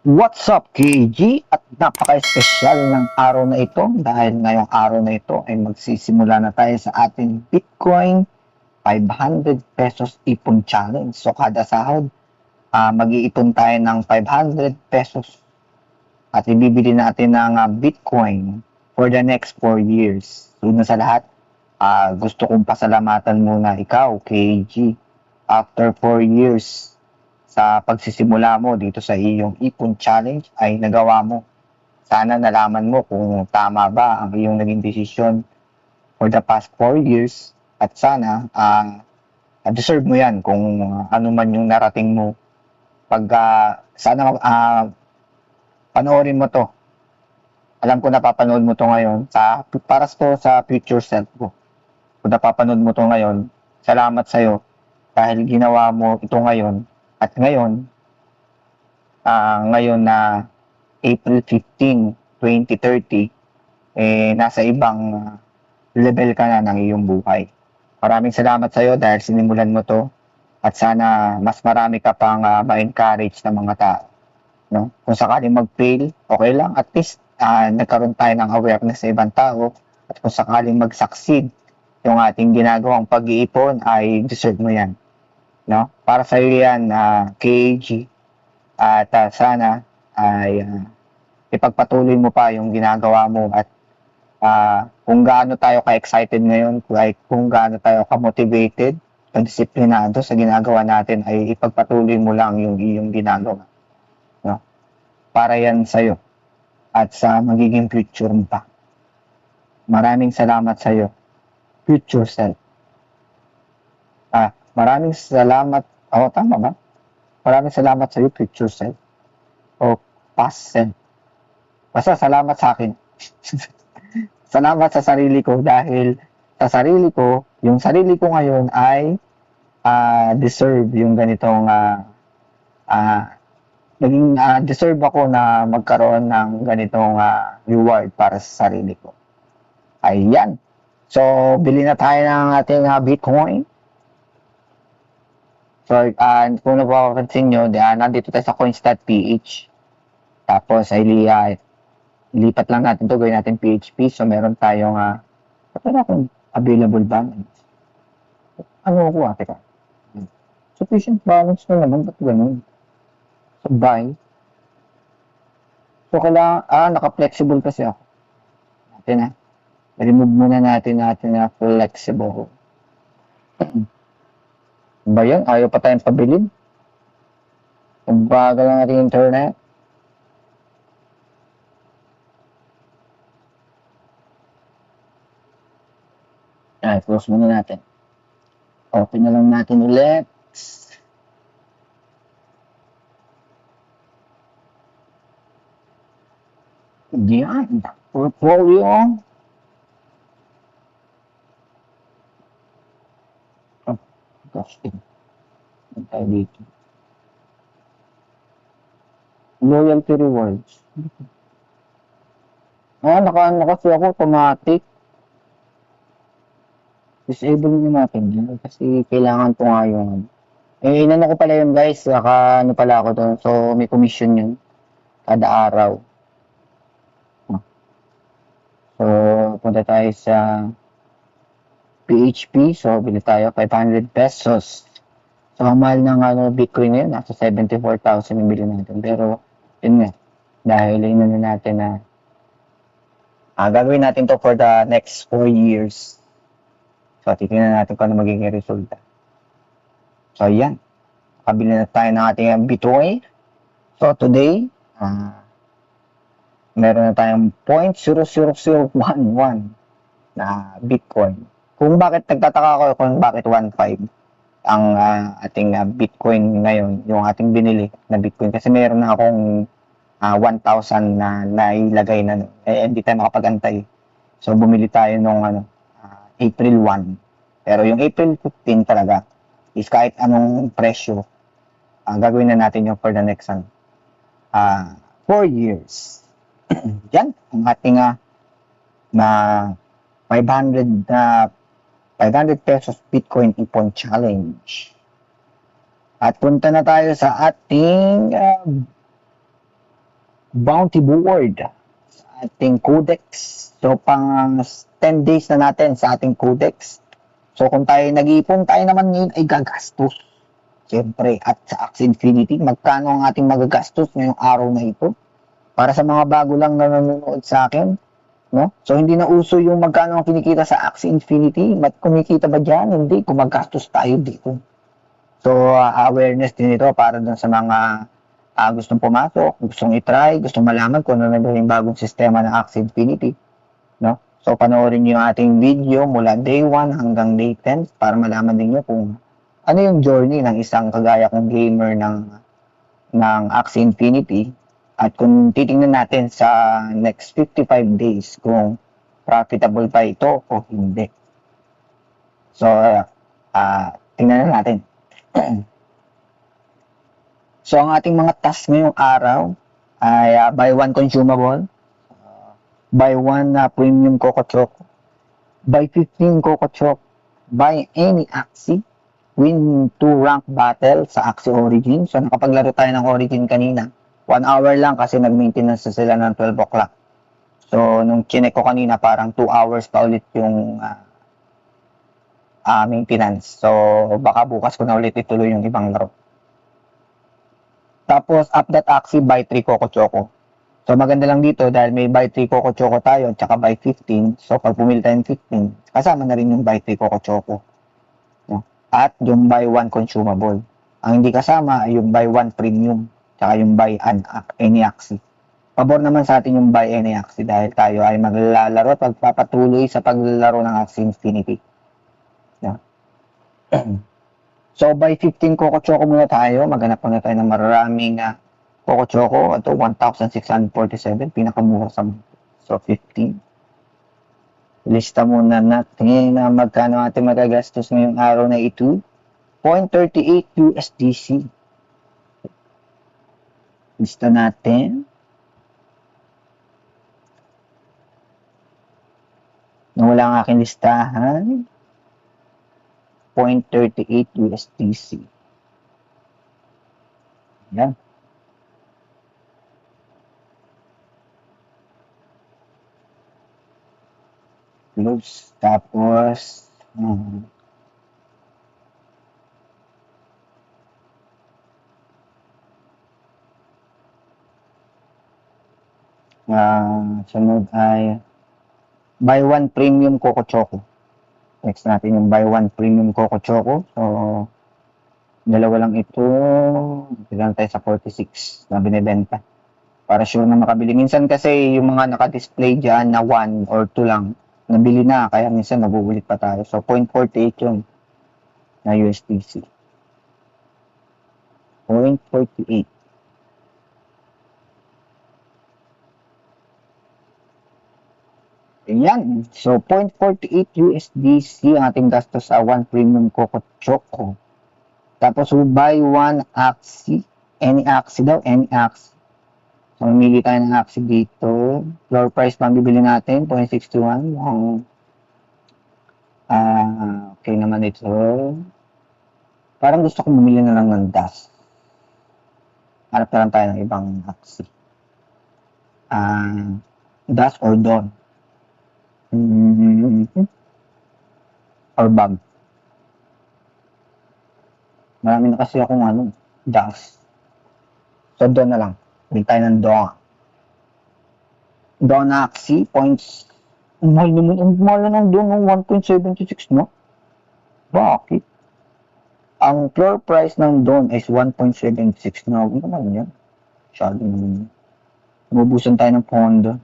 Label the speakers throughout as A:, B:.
A: What's up, KG? At napaka-espesyal ng araw na ito dahil ngayong araw na ito ay magsisimula na tayo sa ating Bitcoin 500 pesos ipon challenge. So kada sahod, mag-iipon tayo ng 500 pesos at ibibili natin ng Bitcoin for the next 4 years. Una sa lahat, gusto kong pasalamatan muna ikaw, KG. After 4 years, sa pagsisimula mo dito sa iyong ipon challenge ay nagawa mo. Sana nalaman mo kung tama ba ang iyong naging desisyon for the past 4 years at sana deserve mo yan kung ano man yung narating mo. Pag sana panoorin mo to. Alam ko napapanood mo to ngayon para sa future self ko. Kung napapanood mo to ngayon, salamat sa'yo dahil ginawa mo ito ngayon at ngayon na April 15, 2030, nasa ibang level ka na ng iyong buhay. Maraming salamat sa iyo dahil sinimulan mo to at sana mas marami ka pang ma-encourage ng mga tao. No? Kung sakaling mag-fail, okay lang. At least nagkaroon tayo ng awareness sa ibang tao at kung sakaling mag-succeed yung ating ginagawang pag-iipon ay deserve mo yan. No? Para sa iyo yan, KG. At sana ay ipagpatuloy mo pa yung ginagawa mo at kung gaano tayo ka-excited ngayon, like kung gaano tayo ka-motivated, ka-disiplinado sa ginagawa natin, ay ipagpatuloy mo lang yung iyong ginagawa. No? Para yan sa'yo at sa magiging future mo pa. Maraming salamat sa'yo, future self. Maraming salamat. Tama ba? Maraming salamat sa iyo, future self. O past self. Basta salamat sa akin. Salamat sa sarili ko dahil sa sarili ko, yung sarili ko ngayon ay deserve yung ganitong deserve ako na magkaroon ng ganitong reward para sa sarili ko. Ayan. So, bili na tayo ng ating Bitcoin. So, kung napapansin nyo, nandito tayo sa coins.ph. Tapos, ay lipat lang natin to, gawin natin PHP. So, meron tayong, kung available balance. Ano ko, teka. Sufficient balance na naman, ba't ganun? So, buy. So, kailangan, naka-flexible kasi ako. Natin remove muna natin na flexible. Ba yan? Ayaw pa tayong pabilin? Ang bagal lang ating internet. Close muna natin. Open na lang natin ulit. Yan. Portfolio. Gosh, tayo dito. Loyalty rewards. Naka-ano kasi ako, automatic. Disable nyo natin yan kasi kailangan ko nga yung inano ko pala yun guys, ano pala ako doon. So, may commission yun kada araw. So, punta tayo sa PHP. So, bili tayo 500 pesos. So, ang mahal ng Bitcoin na yun, nasa 74,000 yung bili natin. Pero, yun nga, dahil inano natin na gagawin natin to for the next 4 years. So, titignan natin kung ano magiging resulta. So, yan. Kabili na tayo ng ating Bitcoin. So, today, meron na tayong 0.00011 na Bitcoin. Kung bakit nagtataka ako kung bakit 1.5 ang ating Bitcoin ngayon, yung ating binili na Bitcoin. Kasi meron na akong 1,000 na nailagay na hindi tayo makapag-antay. So, bumili tayo nung April 1. Pero yung April 15 talaga is kahit anong presyo, gagawin na natin yung for the next 4 years. Yan, ang ating na 500 pesos Bitcoin ipon challenge. At punta na tayo sa ating bounty board sa ating codex. So, pang 10 days na natin sa ating codex. So, kung tayo nag-iipon, tayo naman ngayon ay gagastos. Siyempre, at sa Axie Infinity, magkano ang ating magagastos ngayong araw na ito? Para sa mga bago lang na nanonood sa akin, no? So, hindi na uso yung magkano ang kinikita sa Axie Infinity. Kumikita ba dyan? Hindi. Gumagastos tayo dito. So, awareness din ito para dun sa mga gustong pumasok, gustong itry, gustong malaman kung ano na ba yung bagong sistema ng Axie Infinity. No? So, panoorin niyo yung ating video mula day 1 hanggang day 10 para malaman din niyo kung ano yung journey ng isang kagaya kong gamer ng Axie Infinity at kung titingnan natin sa next 55 days kung profitable ba ito o hindi. So, tingnan na natin. So, ang ating mga task ngayong araw ay buy one consumable, buy one premium Coco Choco, buy 15 Coco Choco, buy any Axie, win 2 rank battle sa Axie Origin. So, nakapaglaro tayo ng Origin kanina. 1 hour lang kasi nag-maintenance na sila ng 12 o'clock. So, nung chinek ko kanina, parang 2 hours pa ulit yung maintenance. So, baka bukas ko na ulit ituloy yung ibang laro. Tapos, update Axie buy 3 Coco Choco. So, maganda lang dito dahil may buy 3 Coco Choco tayo at saka buy 15. So, pag pumili tayo ng 15, kasama na rin yung buy 3 Coco Choco. No? At yung buy 1 consumable. Ang hindi kasama ay yung buy 1 premium saka yung buy any Axie. Pabor naman sa atin yung buy any Axie dahil tayo ay maglalaro at magpapatuloy sa paglalaro ng Axie Infinity. No? So, by 15 Coco Choco muna tayo. Maghanap muna tayo ng maraming Coco Choco. Ito, 1,647. Pinakamura sa mga. So, 15. Lista muna natin na magkano ating magagastos ngayong araw na ito. 0.38 USDC. Lista natin. Nawala ang aking listahan. 0.38 USDC. Yan. Close. Tapos, sunod ay buy one premium Coco Choco. Next natin yung buy one premium Coco Choco. So, dalawa lang ito. Bilang tayo sa 46 na binibenta. Para sure na makabili. Minsan kasi yung mga naka-display dyan na 1 or 2 lang, nabili na. Kaya minsan nabubulit pa tayo. So, 0.48 yun na USDC. 0.48. Ayan. So, 0.48 USDC ang ating gastos sa 1 premium Coco Choco. Tapos, buy 1 Axie. Any Axie daw, any Axie. So, mamili tayo ng Axie dito. Floor price pa bibili natin, 0.61. Okay naman ito. Parang gusto ko bumili na lang ng DAS. Hanap na lang tayo ng ibang Axie. DAS or Dawn. Or bag. Marami na kasi akong DAS. So, Dawn na lang. Bili tayo ng Dawn. Dawn Axie, points. Ang mahal naman. Ang mahal na ng Dawn ng 1.76, no? Bakit? Ang floor price ng Dawn is 1.76 na. Ano naman yan? Masyado naman yan. Umubusan tayo ng pondo.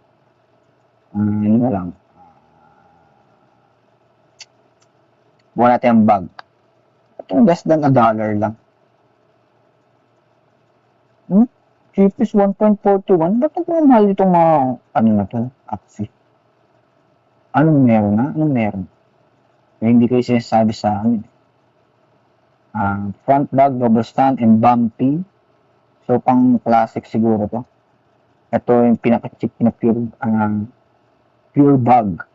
A: Ano na lang. Buwan natin ang bag. Itong less than $1 lang. Cheapest 1.41. Ba't ang mahal itong mga, na to, Axie? Anong meron na? Anong meron? Hindi kayo sinasabi sa amin. Front bag, double stand, and bumpy. So, pang classic siguro to. Ito yung pinaka-cheap na pure bag.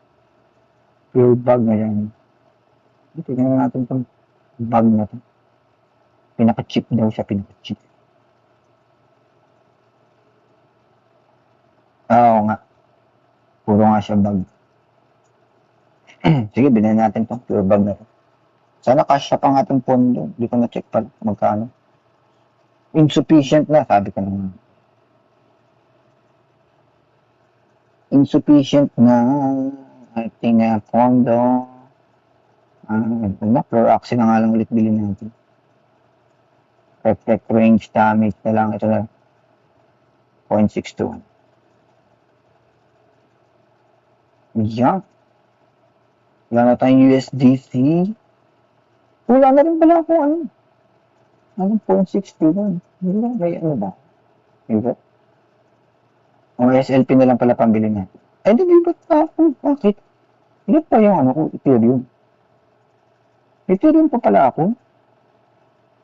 A: Pure bag na yan. Tignan natin itong bag na to. Pinaka-cheap daw siya, pinaka-cheap. Puro nga siya bag. Sige, bilhin natin to. Pure bag na to. Sana kasya pang ating pondo. Hindi ko na-check pa magkano. Insufficient na, sabi ko naman. Insufficient na ating pondo. Fluoroxy na nga lang ulit bilhin natin. Perfect range damage na lang. Ito na. 0.621. Yan. Wala na tayong USDC. Wala na rin pala ako ano. Anong 0.61? May ano ba? Diba? O SLP na lang pala pambili natin. Ay, hindi ba ako? Bakit? Hindi pa yung ano ko, Ethereum. Ethereum pa pala ako.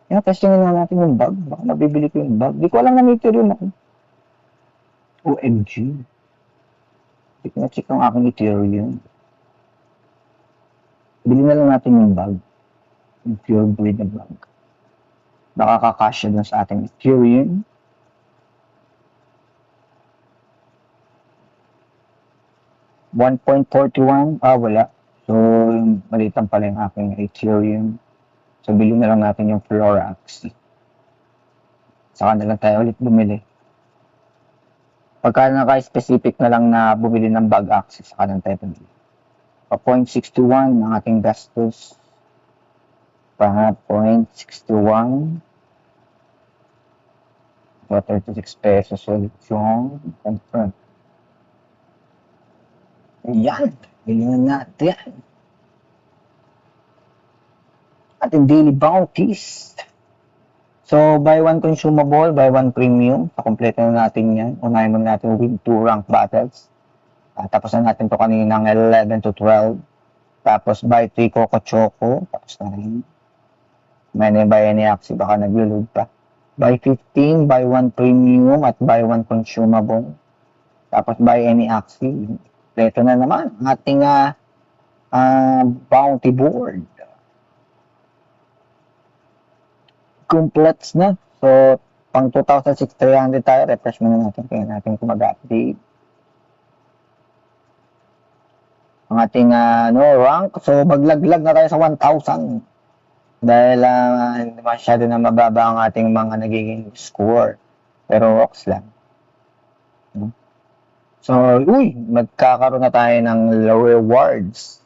A: Yan, testingin na natin yung bag. Baka mabibili ko yung bag. Di ko alam na may Ethereum ako. OMG. Hindi ko na-check ang aking Ethereum. Bili na lang natin yung bag. Yung pure breed na bag. Baka kakasya dun sa ating Ethereum. $1.41. Wala. So, malitan pala yung aking Ethereum. So, bili na lang natin yung Fluoroxy. Saka na lang tayo ulit bumili. Pagka naka-specific na lang na bumili ng bag access, saka lang tayo bumili. 0.621 ang ating gastos. 0.621. 36 pesos ulit yung confirm. Yan. Bilhin natin. Ating daily bounties. So, buy one consumable, buy one premium. Pakompleto na natin yan. Unahin muna natin win 2 rank battles. Tapos na natin to kaninang 11 to 12. Tapos buy 3 Coco Choco. Tapos na rin. May buy any Axie, baka nag-load pa. Buy 15, buy 1 premium at buy 1 consumable. Tapos buy any Axie. Ito na naman ang ating bounty board. Completes na. So, pang 2,600 tayo. Refresh muna natin. Kaya natin kung mag-update. Ang ating rank. So, maglaglag na tayo sa 1,000. Dahil hindi masyado na mababa ang ating mga nagiging score. Pero rocks lang. So, magkakaroon na tayo ng rewards.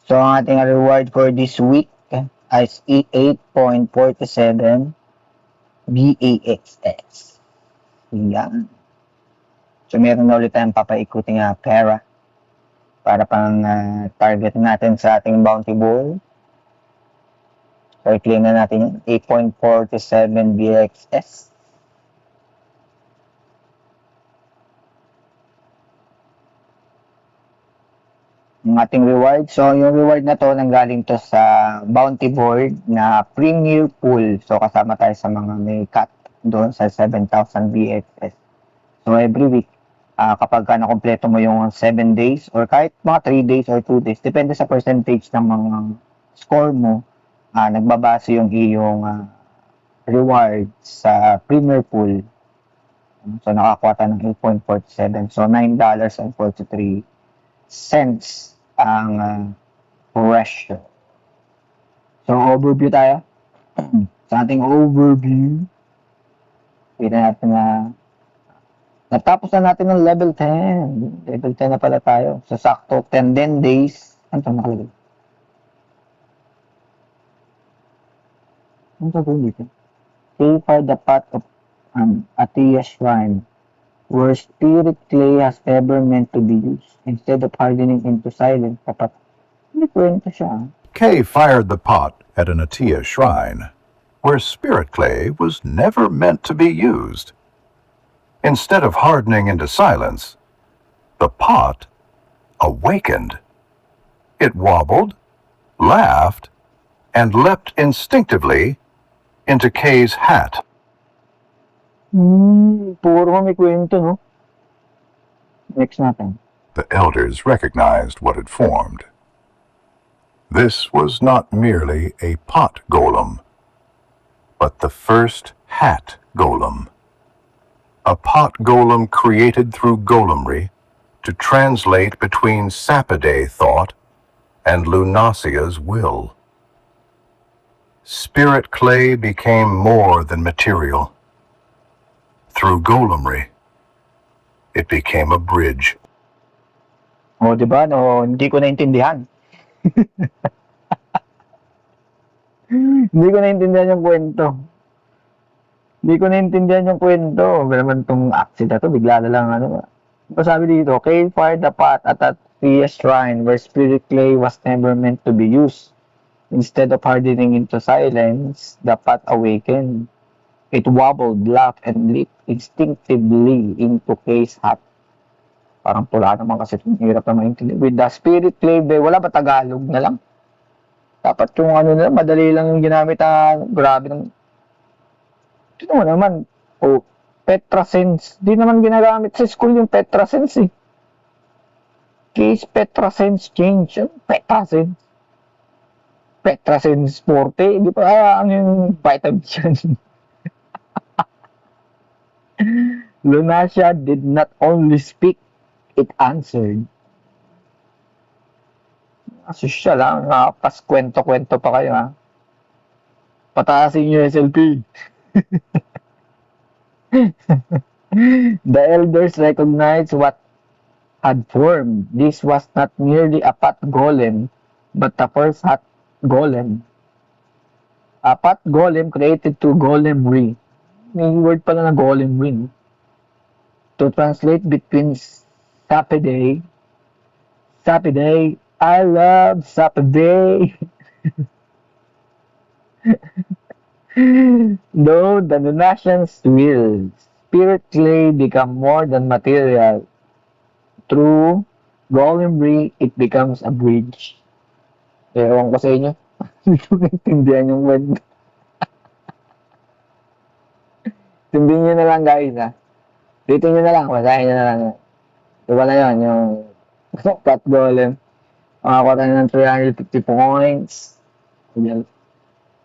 A: So, ang ating reward for this week is 8.47 BAXS. Yan. So, meron na ulit tayong papaikuting pera para pang target natin sa ating bounty bowl. So, i-claim na natin yung 8.47 BAXS. Ang ating reward. So, yung reward na to, nanggaling to sa bounty board na premier pool. So, kasama tayo sa mga may cut doon sa 7,000 BXS. So, every week, kapag nakompleto mo yung 7 days or kahit mga 3 days or 2 days, depende sa percentage ng mga score mo, nagbabase yung iyong reward sa premier pool. So, nakakuha tayo ng 8.47. So, $9.43 ang ratio. So, overview tayo. Sa ating overview, kita natin na natapos na natin ng level 10. Level 10 na pala tayo. So, sakto 10 days. Ano ito nakalagay? Ano ito dito? Purify the pot of Atia Shrine, where spirit clay has ever meant to be used, instead of hardening into silent papat. Hindi kwento siya.
B: Kay fired the pot at an Atia shrine, where spirit clay was never meant to be used. Instead of hardening into silence, the pot awakened. It wobbled, laughed, and leapt instinctively into Kay's hat.
A: Puro may kwento, no? Next natin.
B: The elders recognized what had formed. This was not merely a pot golem, but the first hat golem. A pot golem created through golemry to translate between Sapide thought and Lunasia's will. Spirit clay became more than material. Through Golemry, it became a bridge.
A: O, di ba? No, hindi ko naintindihan. Hindi ko naintindihan yung kwento. Hindi ko naintindihan yung kwento. Ba naman itong accident na to, bigla na lang ano. Sabi dito, Kale fired the pot at Athea shrine where spirit clay was never meant to be used. Instead of hardening into silence, the pot awakened. It wobbled, laughed, and leaped instinctively into Kay's hat. Parang pula naman kasi ito. Hirap na maintindihan. With the spirit clay, wala ba Tagalog na lang? Dapat yung ano na, madali lang yung ginamit grabe ng... Ito naman, oh, PetraSense. Di naman ginagamit sa school yung PetraSense eh. Case PetraSense change. PetraSense. PetraSense Forte. Di pa, ano yung vitamin yan? Lunasia did not only speak, it answered. Social lang, pas kwento-kwento pa kayo ha. Pataasin yung SLP. The elders recognized what had formed. This was not merely a pot golem, but the first hot golem. A pot golem created to Golemry. May word pala na Golemry. To translate between Sapide, I love Sapide. Though the Lunasians will, spirit clay become more than material. Through Golemry, it becomes a bridge. Ewan ko sa inyo. Hindi ko naintindihan yung word. Tindihin nyo na lang guys ha. Dito nyo na lang, masahin nyo na lang. Diba na yun, yung pot golem. Makakuha tayo ng 350 points.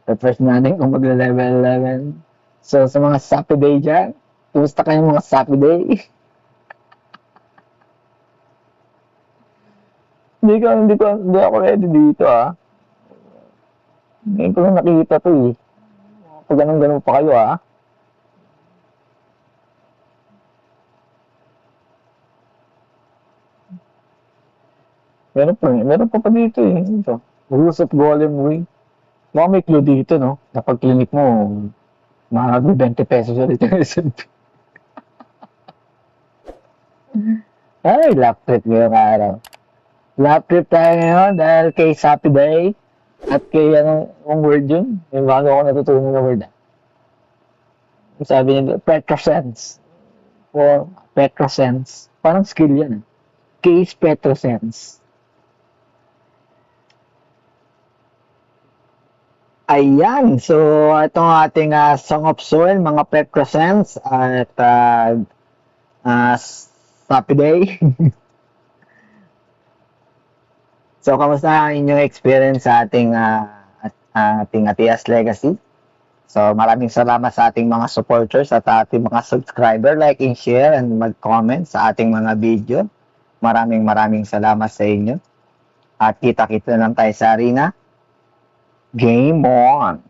A: Refresh natin kung magla-level 11. So, sa mga Sapide dyan, kumusta kayo mga Sapide? Hindi ako ready dito ah. Hindi ko na nakikita to eh. Pag ganun pa kayo ah. Meron pa dito eh. Ito. Rules of Golemry. Baka may clue dito, no? Kapag clinic mo, mahal 20 pesos ulit yung SMP. Ay, lap trip ngayong araw. Lap trip tayo ngayon dahil kay Sapide at kay anong word yun? Yung bago ako natutunan na word. Sabi niya, PetraSense. Or PetraSense. Parang skill yan. Case PetraSense. Ayan, so itong ating Song of Soil, mga PetraSense at Sapide. So, kamusta ang inyong experience sa ating Atias Legacy? So, maraming salamat sa ating mga supporters at ating mga subscriber. Like and share and mag-comment sa ating mga video. Maraming salamat sa inyo. At kita-kita lang tayo sa arena. Game on!